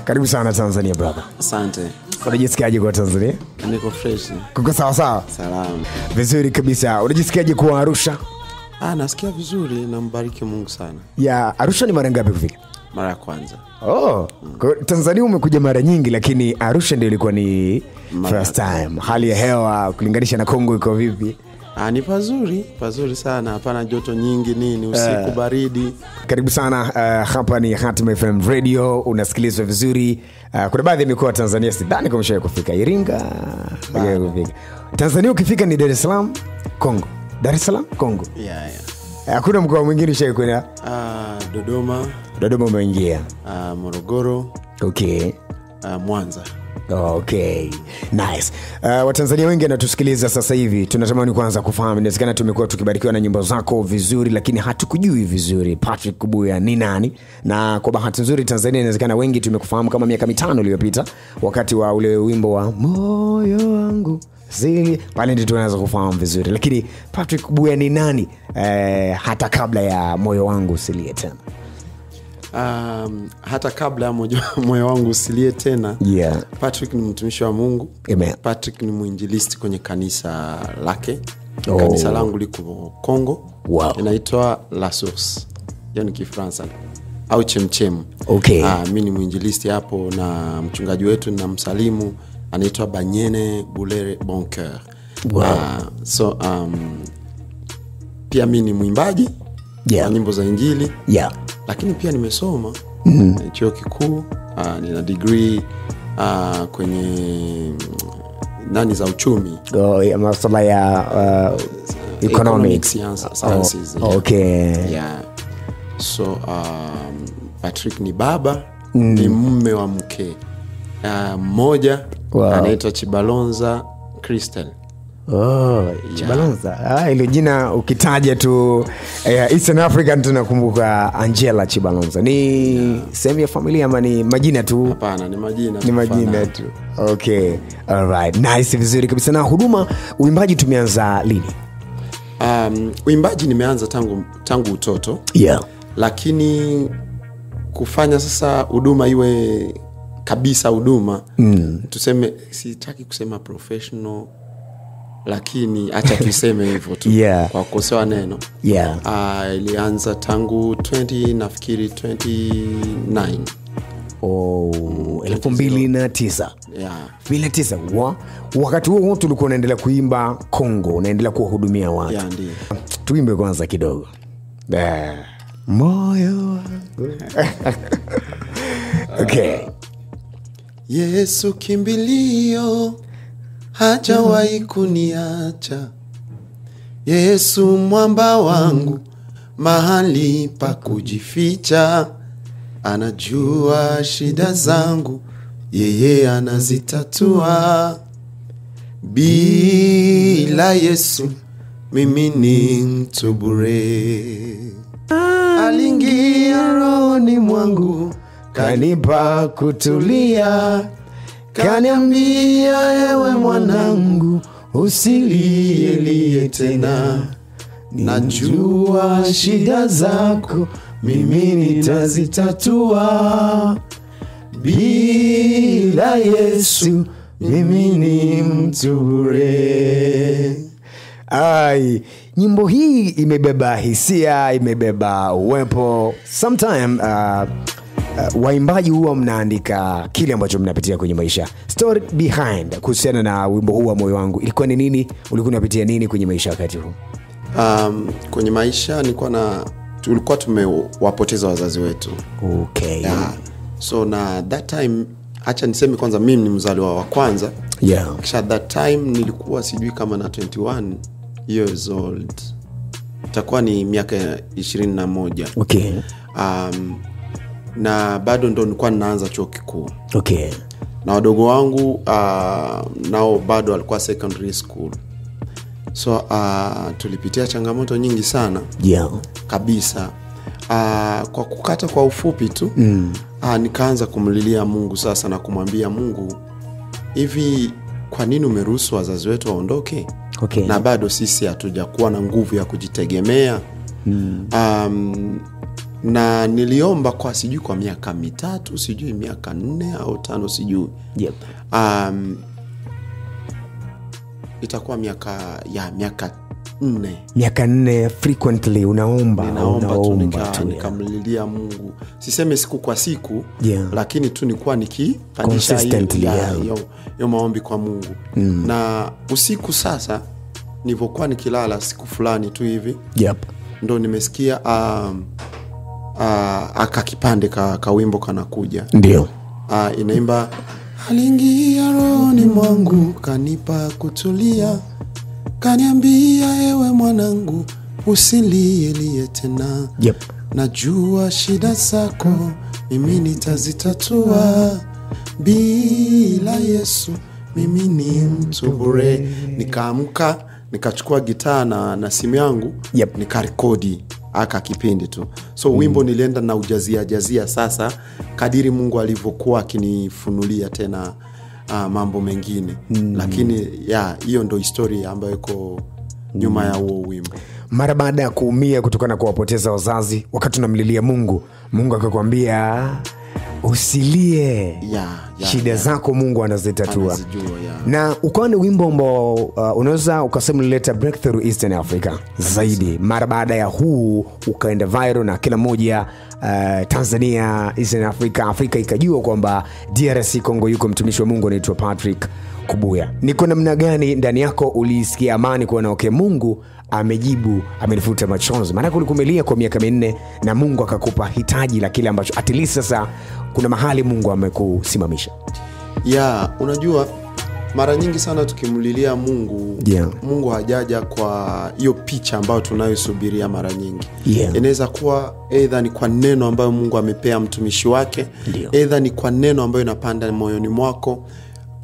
Karibu sana Tanzania brother. Asante. Unajisikiaje kwa Tanzania? Niko fresh. Kuko sawa sawa? Salama. Vizuri kabisa. Unajisikiaje kwa Arusha? Nasikia vizuri na mbariki Mungu sana. Ya, Arusha ni mara ngapi kufika? Mara ya kwanza. Kwa Tanzania umekuja mara nyingi lakini Arusha ndio ilikuwa ni first time. Hali ya hewa kulinganisha na Kongo iko vipi? Ni pazuri sana. Hapana joto nyingi nini, usiku baridi. Karibu sana, hapa ni Hatima FM Radio, unasikilizwa vizuri. Kuna baadhi ya mikoa Tanzania sidhani kama umeshawahi kufika. Iringa, kufika. Tanzania ukifika ni Dar es Salaam, Kongo. Dar es Salaam, Kongo. Yeah. Hakuna mkoa mwingine ushawahi kwenda? Dodoma umeingia. Morogoro. Okay. Mwanza. Okay, nice. Watanzania wengi wanatusikiliza sasa hivi. Tunatamani kwanza kufahamu, inawezekana tumekuwa tukibarikiwa na nyimbo zako vizuri lakini hatukujui vizuri Patrick Kubuya ni nani. Na kwa bahati nzuri Tanzania inawezekana wengi tumekufahamu kama miaka 5 iliyopita wakati wa ule wimbo wa moyo wangu zili, pale ndio tunaanza kufahamu vizuri. Lakini Patrick Kubuya ni nani hata kabla ya moyo wangu usilie tena? Hata kabla moyo wangu usilie tena. Yeah. Patrick ni mtumishi wa Mungu. Amen. Patrick ni mwinjilisti kwenye kanisa lake. Kanisa langu liko Kongo. Wow. Inaitwa La Source. Yaani Kifaransa au Chemchem. Okay. Mimi ni mwinjilisti hapo na mchungaji wetu na msalimu anaitwa Banyene Bulere Boncoeur. Wow. Pia mimi ni mwimbaji. Yeah. Wa nyimbo za Injili. Yeah. Lakini pia nimesoma chuo kikuu, nina degree kwenye za uchumi. Ya masuala ya economics sciences. Okay. Yeah. So Patrick ni baba, ni mume wa mke mmoja. Wow. Anaitwa Chibalonza Crystal. Chibalonza. Ile jina ukitaja tu Eastern African tunakumbuka Angela Chibalonza. Ni sehemu ya familia ama ni majina tu? Hapana, ni majina. Ni majina tu. Okay. All right. Nice, vizuri kabisa. Na huduma uimbaji tumeanza lini? Uimbaji nimeanza tangu utoto. Yeah. Lakini kufanya sasa huduma iwe kabisa huduma. Tuseme, sitaki kusema professional, lakini acha tuiseme hivyo tu. Yeah. Kwa kukosoa neno. Yeah. Ilianza tangu 2009. 2009. Yeah. 2009. Wakati huo tulikuwa unaendelea kuimba Kongo, unaendelea kuwahudumia watu. Yeah, ndiyo. Tuimbe kwanza kidogo. Moyo wangu. Okay. Yesu kimbilio, hajawahi kuniacha. Yesu mwamba wangu, mahali pa kujificha. Anajua shida zangu, yeye anazitatua. Bila Yesu mimi ni mtu bure. Aliingia rohoni mwangu, kanipa kutulia. Kaniambia ewe mwanangu, usilie tena. Najua shida zako, mimi nitazitatua. Bila Yesu mimi ni mtu bure. Nyimbo hii imebeba hisia, imebeba uwepo. Sometime waimbaji huwa mnaandika kile ambacho mnapitia kwenye maisha. Story behind kuhusiana na wimbo huu wa moyo wangu, ilikuwa ni nini? Ulikuwa unapitia nini kwenye maisha wakati huu? Kwenye maisha tulikuwa tumewapoteza wazazi wetu. Okay. Yeah. So na that time, acha niseme kwanza mimi ni mzaliwa wa kwanza. Yeah. Kisha that time nilikuwa sijui kama na 21 years old. Itakuwa ni miaka 21. Okay. Na bado ndo nilikuwa ninaanza chuo kikuu. Okay. Na wadogo wangu nao bado walikuwa secondary school. So tulipitia changamoto nyingi sana. Yeah. Kabisa. Kwa kukata kwa ufupi tu, nikaanza kumlilia Mungu sasa na kumwambia Mungu, hivi kwa nini umeruhusu wazazi wetu waondoke? Okay. Na bado sisi hatujakuwa na nguvu ya kujitegemea. na niliomba kwa sijui kwa miaka 3, sijui miaka 4 au 5, sijui. Yep. Itakuwa miaka 4. Miaka 4 frequently unaomba tu nikamlilia Mungu. Siseme siku kwa siku, lakini tu nilikuwa nikipandisha hiyo maombi kwa Mungu. Na usiku sasa nilipokuwa nikilala siku fulani tu hivi, ndo nimesikia akakipande ka wimbo kanakuja. Ndio. Inaimba, aliingia rohoni mwangu kanipa kutulia, kaniambia ewe mwanangu usilie tena. Najua shida zako mimi nitazitatua, bila Yesu mimi ni mtu bure. Nikaamka nikachukua gitaa na simu yangu, nikarekodi aka kipindi tu. So wimbo nilienda na jazia sasa kadiri Mungu alivyokuwa akinifunulia tena mambo mengine. Lakini hiyo ndo historia ambayo iko nyuma ya huo wimbo. Mara baada ya kuumia kutokana kuwapoteza wazazi, wakati unamlilia Mungu akakwambia usilie, shida zako Mungu anazitatua. Na ukawa ni wimbo ambao unaweza ukasema ulileta breakthrough Eastern Africa zaidi. Mara baada ya huu ukaenda viral na kila moja Tanzania, Eastern Africa ikajua kwamba DRC Congo yuko mtumishi wa Mungu anaitwa Patrick Kubuya. Niko namna gani ndani yako ulisikia amani kuona Mungu amejibu, amenifuta machozi? Maana ulikumelia kwa miaka 4 na Mungu akakupa hitaji la kile ambacho at least sasa kuna mahali Mungu amekusimamisha. Unajua mara nyingi sana tukimlilia Mungu, Mungu hajaja kwa hiyo picha ambayo tunayosubiria mara nyingi. Inaweza kuwa either ni kwa neno ambayo Mungu amepea mtumishi wake, either ni kwa neno ambayo inapanda moyoni mwako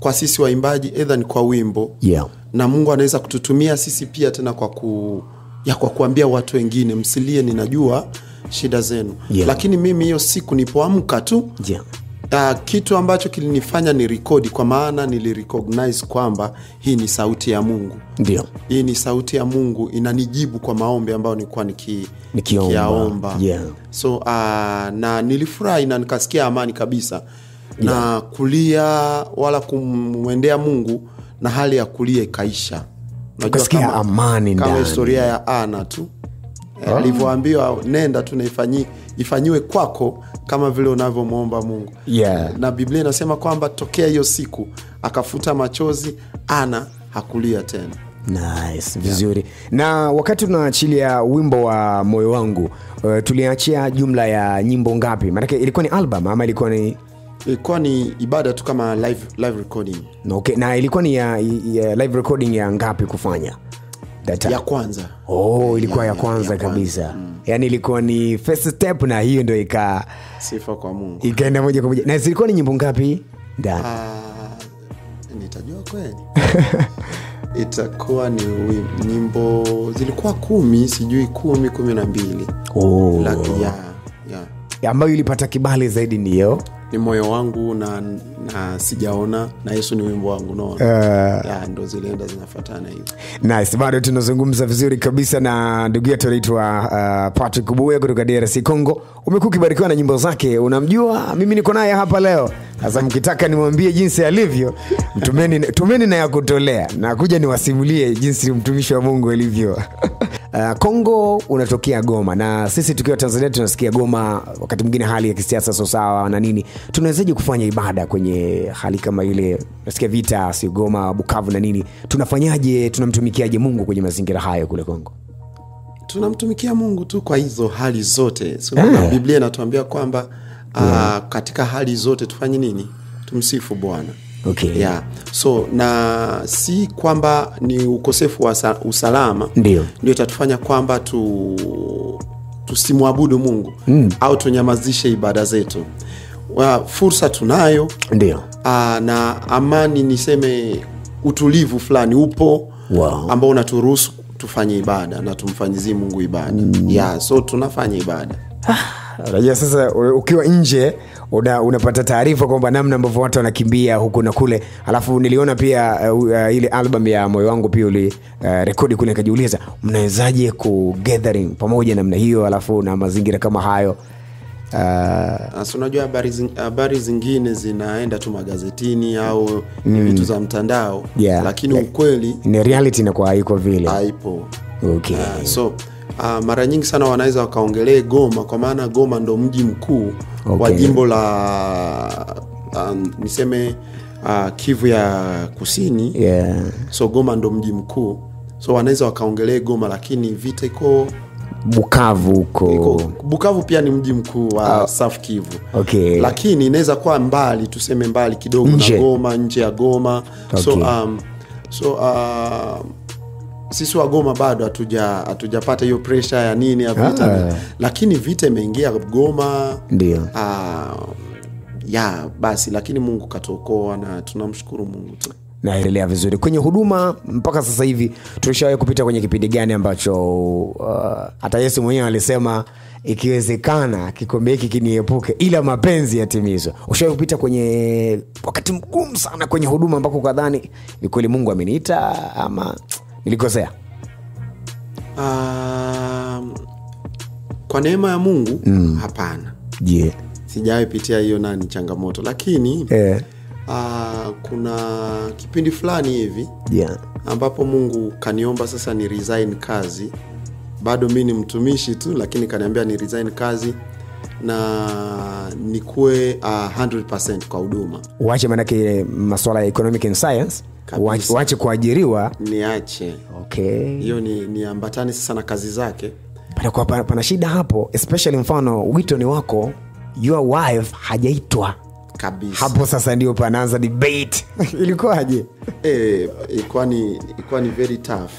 kwa sisi waimbaji, either ni kwa wimbo. Na Mungu anaweza kututumia sisi pia tena kwa kuambia watu wengine msilie, ninajua shida zenu. Lakini mimi hiyo siku nipoamka tu, kitu ambacho kilinifanya ni rekodi, kwa maana nilirecognize kwamba hii ni sauti ya Mungu. Hii ni sauti ya Mungu inanijibu kwa maombi ambayo nilikuwa nikiomba. So na nilifurahi na nikasikia amani kabisa. Na kulia wala kumwendea Mungu na hali ya kulia ikaisha. Unajua amani kama historia ya Ana tu. Alivyoambiwa nenda tu na ifanyiwe kwako kama vile unavyomuomba Mungu. Na Biblia inasema kwamba tokea hiyo siku akafuta machozi, Ana hakulia tena. Nice, vizuri. Na wakati tunaachilia wimbo wa moyo wangu, tuliachia jumla ya nyimbo ngapi? Maana ilikuwa ni album ama ilikuwa ni ibada tu kama live recording? Na ilikuwa ni ya live recording ya ngapi kufanya? Ya kwanza. Ilikuwa ya kwanza kabisa. Yani ilikuwa ni first step, na hiyo ndio sifa kwa Mungu. Ikaenda moja kwa moja. Na zilikuwa ni nyimbo ngapi? Nitajua kweli. Itakuwa ni nyimbo zilikuwa 10, sijui 10, 12. Ambayo ilipata kibali zaidi niyo ni moyo wangu na sijaona, na Yesu ni wimbo wangu, unaona. Ndo zilienda zinafuatana hivi. Nice. Bado tunazungumza vizuri kabisa na ndugu yetu anaitwa Patrick Kubuya kutoka DRC Congo. Umekuwa ukibarikiwa na nyimbo zake, unamjua, mimi niko naye hapa leo. Sasa mkitaka nimwambie jinsi alivyo, tumeni na ya kutolea na kuja niwasimulie jinsi mtumishi wa Mungu alivyo. Kongo unatokea Goma, na sisi tukiwa Tanzania tunasikia Goma wakati mwingine hali ya kisiasa sio sawa na nini. Tunawezaje kufanya ibada kwenye hali kama ile? Nasikia vita, si Goma, Bukavu na nini. Tunafanyaje, tunamtumikiaje Mungu kwenye mazingira hayo kule Kongo? Tunamtumikia Mungu tu kwa hizo hali zote. Biblia inatuambia kwamba katika hali zote tufanye nini? Tumsifu Bwana. So na si kwamba ni ukosefu wa usalama ndio itatufanya kwamba tusimwabudu Mungu au tunyamazishe ibada zetu. Fursa tunayo, ndio. Na amani, niseme utulivu fulani upo, ambao unaturuhusu tufanye ibada na tumfanyizie Mungu ibada. So tunafanya ibada. Unajua sasa ukiwa nje unapata taarifa kwamba namna ambavyo watu wanakimbia huku na kule. Alafu niliona pia ile album ya moyo wangu pia rekodi kule, nikajiuliza mnawezaje ku gathering pamoja namna hiyo alafu na mazingira kama hayo. So unajua habari zingine zinaenda tu magazetini au vitu za mtandao, lakini ukweli ni reality inakuwa haiko vile. Haipo. Okay. So mara nyingi sana wanaweza wakaongelee Goma, kwa maana Goma ndo mji mkuu wa jimbo la niseme Kivu ya Kusini. So Goma ndo mji mkuu. So wanaweza wakaongelee Goma, lakini vita iko Bukavu huko. Bukavu pia ni mji mkuu wa South Kivu. Okay. Lakini inaweza kuwa mbali, tuseme mbali kidogo na Goma, nje ya Goma. So sisi wa Goma bado hatujapata hiyo pressure ya nini ya vita. Lakini vita imeingia Goma. Ndio. Basi lakini Mungu katuokoa na tunamshukuru Mungu tu. Naendelea vizuri kwenye huduma mpaka sasa hivi. Tulishawahi kupita kwenye kipindi gani ambacho hata Yesu mwenyewe alisema ikiwezekana kikombe hiki kiniepuke ila mapenzi yatimizwe? Ushawahi kupita kwenye wakati mgumu sana kwenye huduma ambako kadhani ni kweli Mungu ameniita ama nilikosea? Kwa neema ya Mungu hapana. Sijawahi pitia hiyo changamoto, lakini kuna kipindi fulani hivi ambapo Mungu kaniomba sasa ni resign kazi. Bado mimi ni mtumishi tu, lakini kaniambia ni resign kazi na nikuwe 100% kwa huduma. Uache manake masuala ya economic and science, uache kuajiriwa, niache. Okay. Hiyo ni ambatani sasa na kazi zake. Pana shida hapo, especially mfano wito ni wako, your wife hajaitwa kabisa. Hapo sasa ndio panaanza debate. Ilikuwaje? Ilikuwa ni very tough.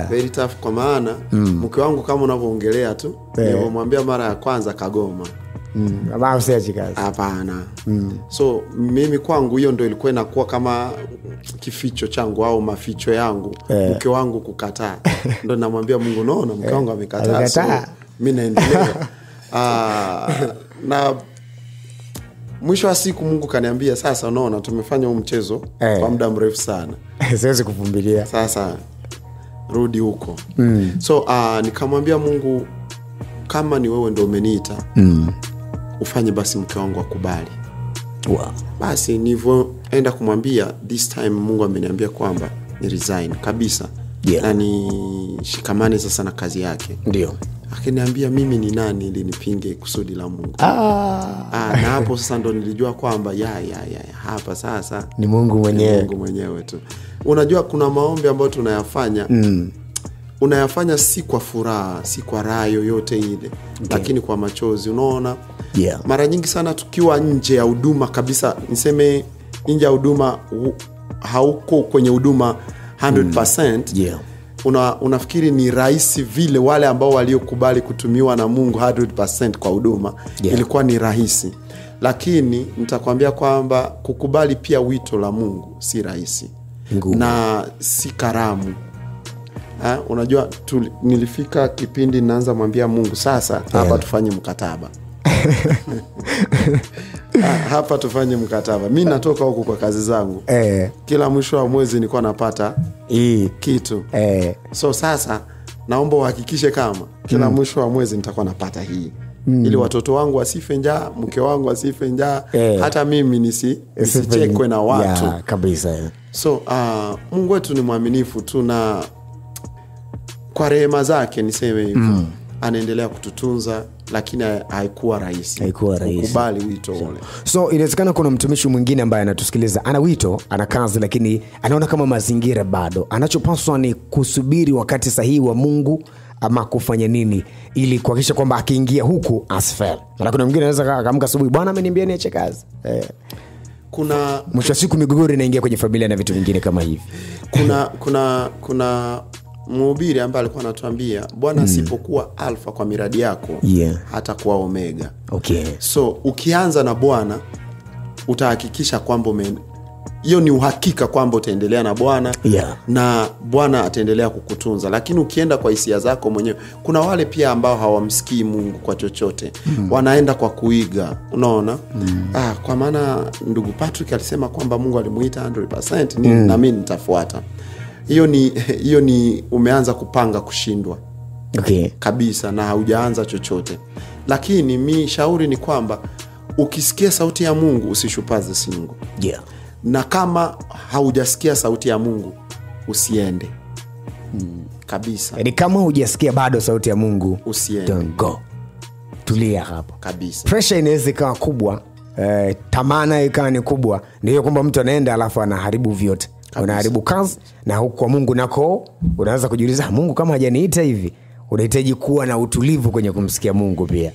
Very tough kwa maana mke wangu kama unavyoongelea tu, nilimwambia mara ya kwanza kagoma. Ama usiache kazi. Hapana. So mimi kwangu hiyo ndio ilikuwa inakuwa kama kificho changu au maficho yangu, mke wangu kukataa. Ndio namwambia Mungu, naona mke wangu amekataa. So mimi naendelea. Na mwisho wa siku Mungu kaniambia, sasa unaona tumefanya huu mchezo kwa muda mrefu sana. Siwezi kuvumilia. Sasa rudi huko. So nikamwambia Mungu, kama ni wewe ndio umeniita, ufanye basi mke wangu akubali. Basi nilivyoenda kumwambia, this time Mungu ameniambia kwamba ni resign kabisa. Na nishikamane sasa na kazi yake. Ndio. Akiniambia mimi ni nani ili nipinge kusudi la Mungu. Na hapo sasa ndo nilijua kwamba hapa sasa ni Mungu mwenyewe. Mungu mwenyewe tu. Unajua kuna maombi ambayo tunayafanya, unayafanya si kwa furaha, si kwa raha yoyote ile, lakini kwa machozi, unaona? Mara nyingi sana tukiwa nje ya huduma kabisa, niseme nje ya huduma, hauko kwenye huduma 100%. Unafikiri ni rahisi vile wale ambao waliokubali kutumiwa na Mungu 100% kwa huduma, ilikuwa ni rahisi. Lakini nitakwambia kwamba kukubali pia wito la Mungu si rahisi. Na si karamu. Unajua nilifika kipindi naanza mwambia Mungu, sasa hapa tufanye mkataba. Hapa tufanye mkataba. Mimi natoka huko kwa kazi zangu. Kila mwisho wa mwezi nilikuwa napata kitu. So sasa naomba uhakikishe kama kila mwisho wa mwezi nitakuwa napata hii. Ili watoto wangu wasife njaa, mke wangu wasife njaa, hata mimi nisichekwe na watu. Kabisa. So Mungu wetu ni mwaminifu tu, na kwa rehema zake niseme hivyo, anaendelea kututunza, lakini haikuwa rahisi kukubali wito ule. So inawezekana kuna mtumishi mwingine ambaye anatusikiliza, ana wito, ana kazi, lakini anaona kama mazingira bado. Anachopaswa ni kusubiri wakati sahihi wa Mungu, ama kufanya nini ili kuhakikisha kwamba akiingia huku asifel? Na kuna mwingine anaweza akaamka asubuhi, bwana ameniambia niache kazi. Kuna mwisho siku migogoro inaingia kwenye familia na vitu vingine kama hivi. Kuna mhubiri ambaye alikuwa anatuambia, Bwana asipokuwa alfa kwa miradi yako, hata kuwa omega. So ukianza na Bwana utahakikisha kwamba hiyo ni uhakika kwamba utaendelea na Bwana, na Bwana ataendelea kukutunza. Lakini ukienda kwa hisia zako mwenyewe, kuna wale pia ambao hawamsikii Mungu kwa chochote, wanaenda kwa kuiga, unaona? Kwa maana ndugu Patrick alisema kwamba Mungu alimuita 100%, na mimi nitafuata. Hiyo ni umeanza kupanga kushindwa. Kabisa, na haujaanza chochote. Lakini mi shauri ni kwamba ukisikia sauti ya Mungu usishupaze singo. Yeah. Na kama haujasikia sauti ya Mungu usiende. Kabisa. Yaani kama hujasikia bado sauti ya Mungu usiende. Don't go. Tulia hapo. Kabisa. Pressure inaweza ikawa kubwa, tamana ikawa ni kubwa. Ndio kwamba mtu anaenda alafu anaharibu vyote. Unaharibu kazi, na huko kwa Mungu nako unaanza kujiuliza, Mungu kama hajaniita hivi. Unahitaji kuwa na utulivu kwenye kumsikia Mungu pia.